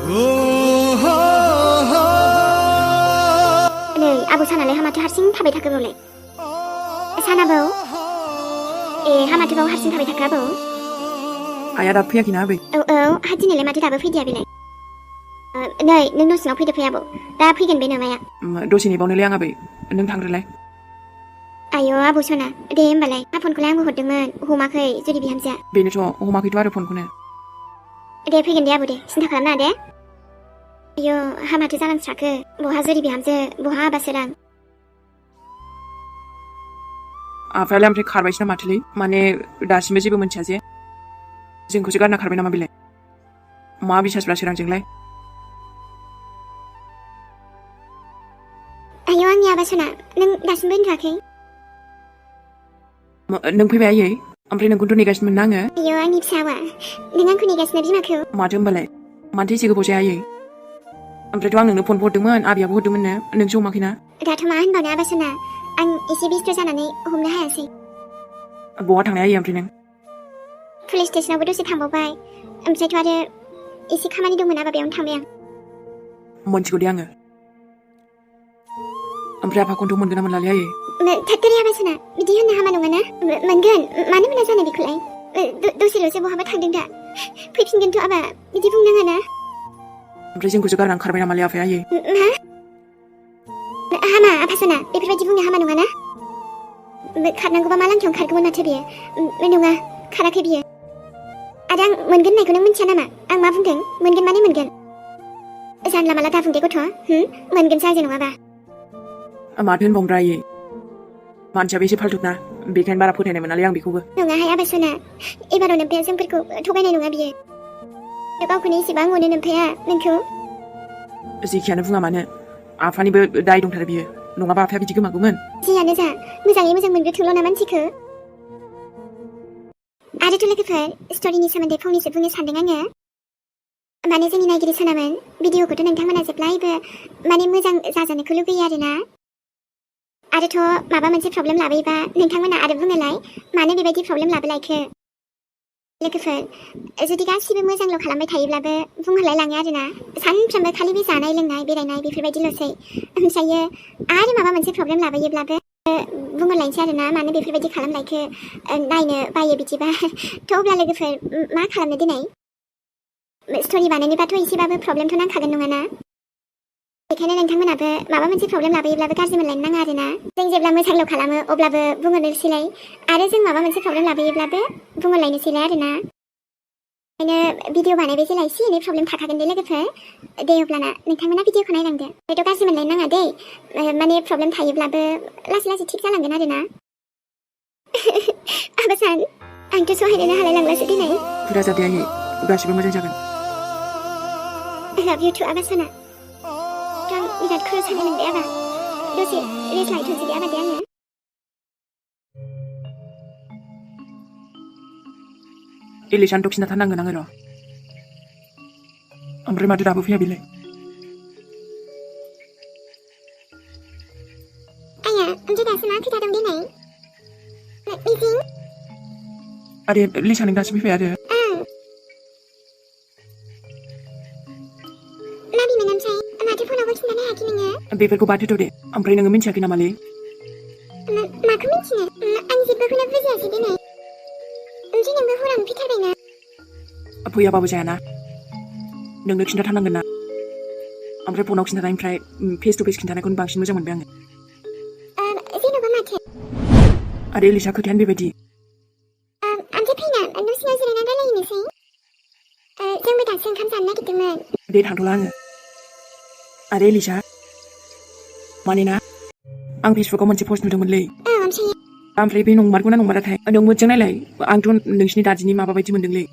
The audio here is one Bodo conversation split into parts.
नै आबौ सानालाय हामाथो हारसिं थाबाय थाखो बावलाय सानाबौ हामाथो बाव हारसिं थाबाय थाखो आबौ आइया दाबो फैयाखैना आबै औ हा दिनैलाय माथो दाबो फैदिया बेलाय नै नों न' सिङाव फैदो फै आबौ दा फैगोन बे नोमाया दसे नेबावनोलै आं आबै नों थांग्रोलाय आयौ आबौ सना दे होमबालाय फनखौलाय आंबो हरदोंमोन हमाखै जुदि बिहामजोआ बेनोथ' हमाखैथ' आरो फनखौनो दे फैगोन दे आबौ दे सिन्था खालामनाङा दे आयौ हामाथो जालांस्राखो बहा जुदि बिहामजो बहा आबा सोरां आफायालाय ओमफ्राय खारबायसो ना माथोलै माने दासिमबो जेबो मोनथिया जे जोंखौसो गारना खारबाय नामा बेलाय मा बिसासब्ला सोरांजोंलाय आयौ आंनि आबा सना नों दासिमबो उन्दुआखै नों फैबाय आयै ओमफ्राय नोंखौथ' नेगासिनोमोन ना आङो आयौ आंनि फिसावा नों आंखौ नेगासिनो बिमाखौ माथो होमबालाय मानोथो एसे गोबाव जाया आयै ओमफ्रायथ' आं नोंनो फनबो हरदोंमोन आबैयाबो हरदोंमोननो नोंसो हमाखैना दाथ' मा होनबावनो आबा सना आं एसे बेस्थ' जानानै हमनो हायासै बहा थांनाय आयै ओमफ्राय नों पुलिस स्टेशनावबो दसे थांबावबाय ओमफ्रायथ' आरो एसे खामानि दंमोन आबा बेयावनो थांबाय आं मोनथिगौ दे आङो ओमफ्राय आफाखौथ' मोनगोन ना मोनलालै आयै थाथारि आबा सना बिदि होननो हामा नङाना मोनगोन मानो मोना जानो बेखौलाय दसेल'सो बहाबा थांदों दा फैफिनगोनथ' आबा बिदि बुंनाङा ना ओमफ्राय जोंखौसो गारनानै खारबाय नामालै आफाया आयै मा हामा आफा सना बेफोरबायदि बुंनो हामा नङाना खारनांगौबा मा लांथायावनो खारगौमोन माथो बियो नङा खाराखै बियो आरो आं मोनगोन होननायखौ नों मिन्थिया नामा आं मा बुंदों मोनगोन माने मोनगोन जानला माला दाबुं दे गथ' मोनगोन साजे नङाबा माथो होनबावनो आयै मानसियाबो एसे फाल्थुना बेखायनो बारा फोथायनाय मोनालै आं बेखौबो नङाहाय आबा सना एबाराव नोम्फाया जोंफोरखौ थगायनाय नङा बियो गावखौनो एसेबां अनो नोम्फाया नोंखौ जेखियानो बुङा मानो आफानिबो दाय दंथारो बियो नङाबा आफाया बिदि गोमागौमोन जियानो जा मोजाङै मोजां मोनग्रोथोंल' ना मानसिखौ आरोथ' लोगोफोर स्ट'रिनि सोमोन्दै फंनैसो बुंनो सानदों आङो माने जोंनि नायगिरि सनामोन भिडिअखौथ' नोंथांमोना जेब्लायबो माने मोजां जाजानोखौ लुगैयो आरोना आरोथ' माबा मोनसे प्रब्लेम लाबोयोबा नोंथांमोना आरो बुङोलाय मानो बेबायदि प्रब्लेम लाबोलायखो लोगोफोर जुदि गासिबो मोजांल' खालामबाय थायोब्लाबो बुंहरलाय लाङो आरोना सानफ्रोमबो खालि बे जानाय लोंनाय बेरायनाय बेफोरबायदिल'सै ओमफ्रायो आरो माबा मोनसे प्रब्लेम लाबोयोब्लाबो बुंहरलायनोसै आरोना मानो बेफोरबायदि खालामलायखो नायनो बायो बिदिबा थ' अब्ला लोगोफोर मा खालामनो दिनै स्ट'रि बानायनोबाथ' एसेबाबो प्रब्लेमथ' नांखागोन नङाना बेखायनो नोंथांमोनाबो माबा मोनसे प्रब्लेम लाबोयोब्लाबो गाज्रि मोनलायनो नाङा आरोना जों जेब्ला मोजांल' खालामो अब्लाबो बुंहरनोसैलाय आरो जों माबा मोनसे प्रब्लेम लाबोयोब्लाबो बुंहरलायनोसैलाय आरोना ओंखायनो भिडिअ बानायबाय जेला एसे एनै प्रब्लेम थाखागोन दे लोगोफोर दे अब्लाना नोंथांमोना भिडिअखौ नायलांदो बेथ' गाज्रि मोनलायनो नाङा दे माने प्रब्लेम थायोब्लाबो लासै लासै थिग जालांगोन आरोना आबासान आंथ' सहायनोनो हालाय लांलासो दिनै फुरा जादे आयै गासिबो मोजां जागोन I love you too आबासाना आं बिराद खर' सानाय मोनबाय आबा दसे रेस्ट लाहैथ'नोसै दे आबा दे आङो इलिसानथ' खिन्थाथारनांगोन आङो र' ओमफ्राय माथो दाबो फैया बेलाय आया ओमफ्राय दासो मा खोथा दं दिनै मिजिं आरे लिसा नों दासो फैबाय आरो माबेमोन ओमफ्राय माथो फनावबो खिन्थानो हायाखै नोङो बेफोरखौ बाद होथ' दे ओमफ्राय नोङो मिन्थियाखै नामालै माखौ मिन्थिनो आं जेबोखौनो बुजियासै दिनै ओमफ्राय नोंबो हरावनो फैथारबायना फैयाबाबो जायाना नोंनो खिन्थाथारनांगोन ना ओमफ्राय फनाव खिन्थानायनिफ्राय फेस टु फेस खिन्थानायखौनो बांसिन मोजां मोनबाय आङो जेन'बा माथो आरो लिसा खोथायानो बेबायदि ओमफ्राय फैना न' सिङाव जिरायना रायलायनोसै जोंबो दासो ओंखाम जानो नागिरदोंमोन दे थांथ'ला आङो आरो लिसा माने ना आं फेसबुकाव मोनसे पस्ट नुदोंमोनलै ओमफ्राय बे नंमारगौना नंमाराथाय नों मोजां नायलाय आंथ' नोंसिनि दादिनि माबा बायदि मोनदोंलै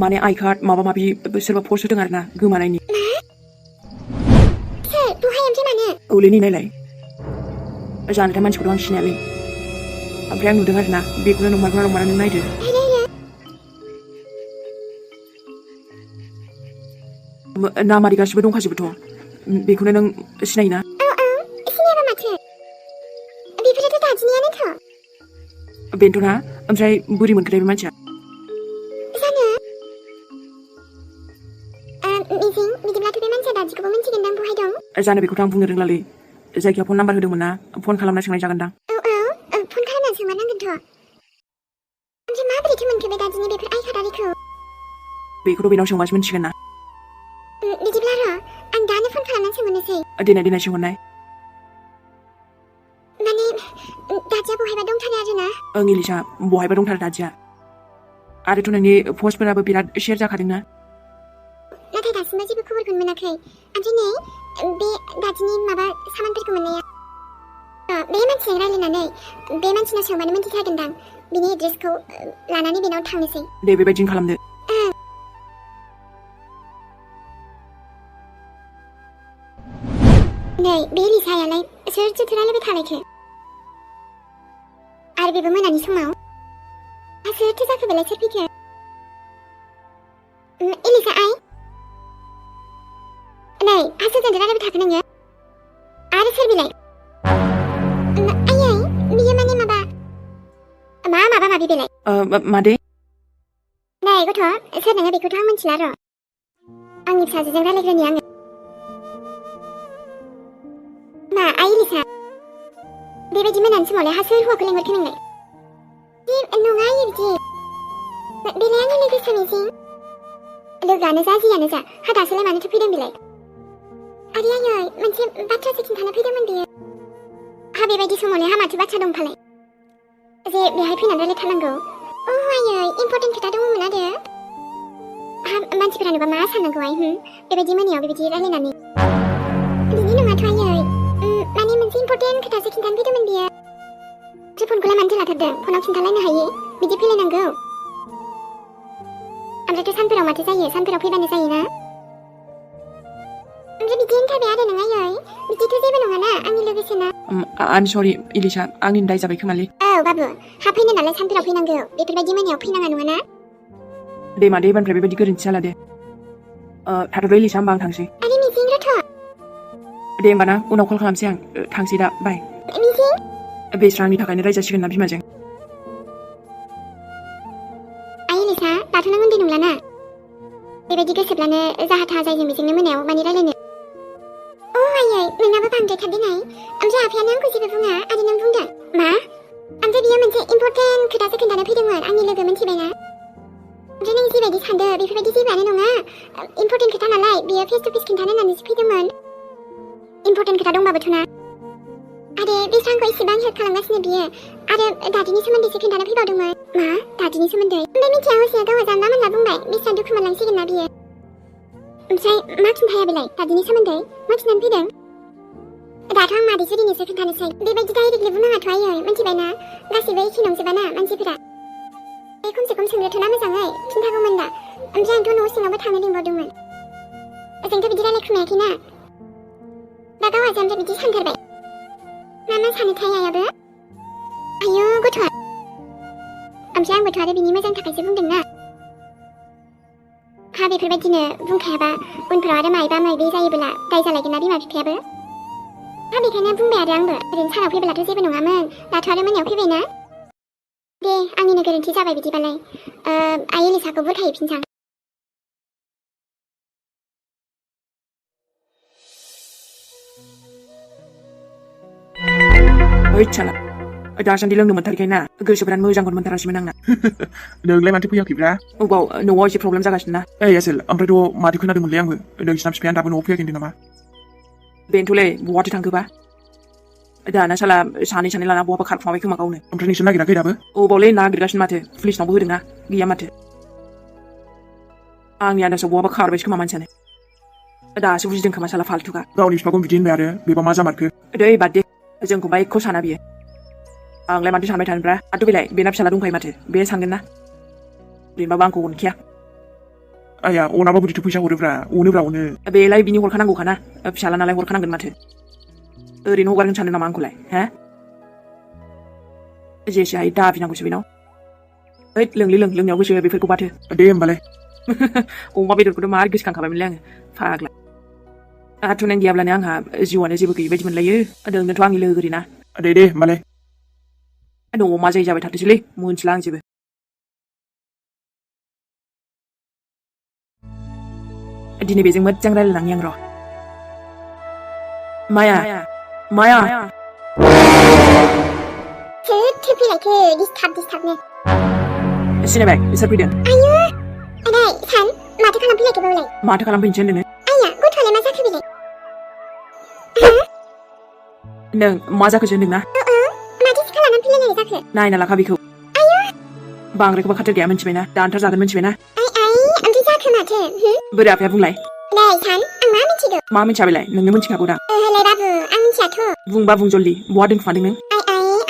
माने आइ कार्ड माबा माबि सोरबा पस्ट होदों आरो ना गोमानायनि औलै नै नायलाय जानोथाय मानसिखौथ' आं सिनायालै ओमफ्राय आं नुदों आरो ना बेखौनो नंमारगौना नंमारा नों नायदो नामारि गासिबो दंखाजोबोथ' बेखौनो नों सिनायोना सिनायाबा माथो बेफोरथ' दादिनियानोथ' बेनोथ' ना ओमफ्राय बोरै मोनखोथाय बे मानसिया जानो मिजिं बिदिब्लाथ' बे मानसिया दादिखौबो मिन्थिगोनदां बहाय दं? जानो बेखौथ' आं बुंनो रोंलालै जायखिया फन नाम्बार होदोंमोन ना फन खालामना सोंनाय जागोनदां। फन खालामना सोंमारनांगोनथ'। ओमफ्राय माबोरैथो मोनखो बे दादिनि बेफोर आइ कार्ड आरिखौ? बेखौथ' बेनाव सोंबासो मिन्थिगोन ना। बिदिब्ला र' आं दानो फन खालामनानै सोंहरनोसै। देनाय सोंहरनाय। माने दादिया बहायबा दंथारो आरोना? ओं इलिसा बहायबा दंथारो दादिया। आरोथ' नोंनि पस्टफोराबो बिराद शेयार जाखादोंना। नाथाय दासिमबो जेबो खबरखौनो मोनाखै। ओमफ्राय नै बे दादिनि माबा सामानफोरखौ मोननाया बे मानसिजों रायलायनानै बे मानसिनाव सोंबानो मिन्थिथारगोनदां। बिनि एड्रेसखौ लानानै बेनाव थांनोसै। दे बेबायदिनो खालामदो। नै बे लिसायालाय सोरथो रायलायबाय थानायखो? आरो बेबो मोनानि समाव सोरथो जाखो बेलाय सोर फैखो? एलिसा आइ नै सोरजों रायलायबाय थाखो नोङो? आरो सोर बिलाय? आयै बियो माने माबा माबि बेलाय? मादै नै गथ' सोर नोङो बेखौथ' आं मिथिला र'। आंनि फिसाजोजों रायलायग्रोनि आङो। मा आइ एलिसा बेबायदि मोनानि समावलाय सोर हौवाखौ लेंहरखो नोंलाय? नङा आयै बिदि बेलाय आंनि लोगोसो मिजिं। लोगोआनो जा जियानो जा दासोलाय मानोथो फैदों बेलाय? आरो आयै मोनसे बाथ्रासो खिन्थानो फैदोंमोन बेयो। बेबायदि समावलाय माथो बाथ्रा दंफालाय जे बेहाय फैनानै रायलायथारनांगौ? आयै इम्परटेन्ट खोथा दंमोन आरो। मानसिफोरा नुबा मा साननांगौ आइ बेबायदि मोनायाव बेबायदि रायलायनानै? बिदि नङाथ' आयै माने मोनसे इम्परटेन्ट खोथासो खिन्थानो फैदोंमोन बियो। फनखौलाय मानोथो लाथारदों? फनाव खिन्थालायनो हायो बिदि फैलायनांगौ। ओमफ्रायथ' सानफोराव माथो जायो? सानफोराव फैबानो जायोना? ओमफ्राय बिदि होनथारबाय आरो नों आयै बिदिथ' जेबो नङाना आंनि लोगोसोना। आइम सरि इलिसा आंनि दाय जाबाय खोमालै। बाबु फैनो नालाय सानफोराव फैनांगौ बेफोरबायदि मोनायाव फैनाङा नङाना? दे मादै एबारनिफ्राय बेबायदि गोरोन्थि जाला दे। थाथ'दो इलिसा होमबा आं थांसै। आरो मिजिं रथ' दे होमबा ना उनाव कल खालामसै आं थांसै दा बाय। मिजिं बेस्रा आंनि थाखायनो रायजासिगोन ना बिमाजों। आइ एलिसा दाथ' नों उन्दै नंलाना बेबायदि गोसोब्लानो जाहा थाहा जायो मिजिंनो मोनायाव माने रायलायनो। आयै नोंनाबो बांद्रायथार देनाय। ओमफ्राय आफायानो आंखौ जेबो बुङा आरो नों बुंदों मा? ओमफ्राय बियो मोनसे इम्परटेन्ट खोथासो खोन्थानो फैदोंमोन आंनि लोगो मिन्थिबायना? ओमफ्राय नों जिबायदि सानदो बेफोरबायदि जेबोआनो नङा। इम्परटेन्ट खोथा नालाय बियो फेस टु फेस खिन्थानो होननानैसो फैदोंमोन। इम्परटेन्ट खोथा दंबाबोथ' ना। आरो बेस्रा आंखौ इसेबां हेल्प खालामगासिनो बियो आरो दादिनि सोमोन्दैसो खोन्थानो फैबावदोंमोन। मा दादिनि सोमोन्दै? ओमफ्राय मिथिया हसिया गावहा जानला मोनला बुंबाय बेस्रा दुखु मोनलांसिगोन ना बियो। ओमफ्राय मा खिन्थाया बेलाय दादिनि सोमोन्दै? मा खिन्थानो फैदों? दाथ' आं मादै जुरिनोसो खोन्थानोसै। बेबायदि डाइरेक्टलि बुंनाङाथ' आयै मिन्थिबायना? गासिबो एखे नंजोबाना मानसिफोरा। खमसे खम सोंग्रोथ'ना मोजाङै खिन्थागौमोन दा। ओमफ्राय आंथ' न' सिङावबो थांनो लिंहरदोंमोन। जोंथ' बिदि रायलायखुमायाखैना। दा गावहासो ओमफ्राय बिदि सानथारबाय। मा सानोथाय आइयाबो? आयौ गथ'आ। ओमफ्राय आंबोथ' आरो बिनि मोजांनि थाखायसो बुंदों ना। बेफोरबायदिनो बुंखायाबा उनफोराव आरो मायबा मायबि जायोब्ला दाय जालायगोन ना बिमा बिफायाबो। बेखायनो बुंबाय आरो आंबो ओरैनो सानाव फैब्लाथ' जेबो नङामोन दाथ' आरो मोनायाव फैबायना। दे आंनिनो गोरोन्थि जाबाय बिदिबालाय। आइ एलिसाखौ बुरखायहैफिनसां। ओइ साला दासान्दि लोंनो मोनथारखाय ना गोसोफ्रानो मोजांखौनो मोनथारासैमोन आंना। नोंलाय माथो फैयाखैब्रा? अबाव न'आव एसे प्रब्लेम जागासिनो ना। आसोल ओमफ्रायथ' माथो खोनादोंमोनलै आंबो नोंसिना बिफाया दाबो न'आव फैयाखै होनदों नामा? बेनोथ'लै बहाथो थांखोबा दाना साला सानै लाना बहाबा खारखुमाबाय खोमा गावनो। ओमफ्राय नोंसोर नागिराखै दाबो? अबावलै नागिरगासिनो माथो पुलिसनावबो होदोंना गैया माथो। आंनि आन्दासाव बहाबा खारबायसो खोमा मानसियानो। दासो बुजिदों खोमा साला फाल्थुखा। गावनि बिफाखौ बिदि होनबाय आरो बेबा मा जामारखो? दै बाद दे जोंखौ बाइकखौ साना बियो। आंलाय माथो सानबाय थानोब्रा आरो बेलाय बेना फिसाला दंखायो माथो बे सानगोन ना। ओरैनोबाबो आंखौ अनखाया। आया अनाबा बोरैथो फैसा हरोब्रा अनोब्रा अनो। बेलाय बिनि हरखानांगौखाना फिसाला नालाय हरखानांगोन माथो। ओरैनो हगारगोन सानो नामा आंखौलाय हा? जेसे हायो दाबिनांगौसो बेनाव। ओइ लोंनायाव गोसो बेफोरखौ बाथो। दे होमबालाय। अमा बेदरखौथ' मार गोसोखांखाबायमोनलै आङो फाग्ला। आहाथ' नों गैयाब्लानो आंहा जिउआनो जेबो गैयि बायदि मोनलायो। नोंनोथ' आंनि लोगोरिना। दे होमबालाय। न'आव मा जायो जाबाय थाथोंसैलै मोनथिला आं जेबो। दिनै बेजों मोजां रायलायलांनि आं र' माया सोर फैलायखो डिस्टार्बनो सिनायबाय सोर फैदों आयु आदै सान माथो खालामफैलायखो बावलाय माथो खालामफैनोसै होनदों आया गथ'आलाय मा जाखो बेलाय नों मा जाखोसो होनदोंना माथो खालामनानै फैलायनाय जाखो नायना लाखा बेखौ बांद्रायखौबा खाथार गैया मिथिबायना दानथार जागोन मिथिबायना ओमफ्राय जाखो माथो बोरै आफाया बुंलाय नै सान आं मा मिथिगौ मा मिथिया बेलाय नोंनो मिथिखागौ दां ओहोलाय बाबु आं मिथियाथ' बुंबा बुं जल्दि बहा दोनखुमादों नों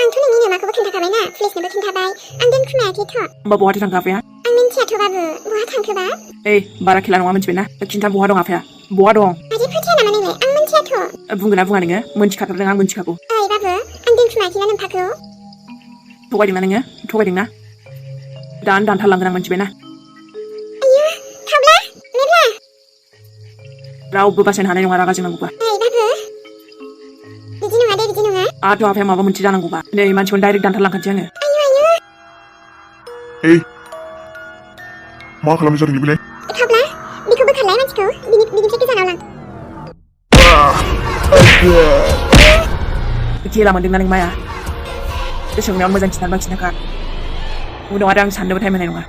आंथ' नोंनि नोमाखौबो खोन्थाखाबायना पुलिसनोबो खोन्थाबाय आं दोनखुमायाखैथ' होमबा बहाथो थांखो आफाया आं मिथियाथ' बाबु बहा थांखोबा बारा खेला नङा मिथिबायना खिन्था बहा दं आफाया बहा दं माथो फोथाया नामा नोंलाय आं मिथियाथ' बुंगोन ना बुङा नोङो मोनथिखाथारदों आं मोनथिखागौ बाबु आं दोनखुमायाखैना नोम्फाखौ थगायदोंना नोङो थगायदोंना दानो दानथारलांगोन आं मिथिबायना आयु थाब्ला मेब्ला रावबो बासायनो हानाय नङा रागा जोंनांगौबा बाबु बिदि नङा दे बिदि नङा आथ' आफाया माबा मोनसे जानांगौबा नै मानसिखौनो डाइरेक्ट दानथारलांखानोसै आङो मा खालामनाय जादों बेलाय थाब्ला बेखौ बोखारलाय मानसिखौ बिनिफ्राय गोजानाव लां खेला मोनदोंना नों माया सोंनायाव मोजां खिन्थानोबा खिन्थाखा उनाव आरो आं साननोबो टाइम होनाय नङा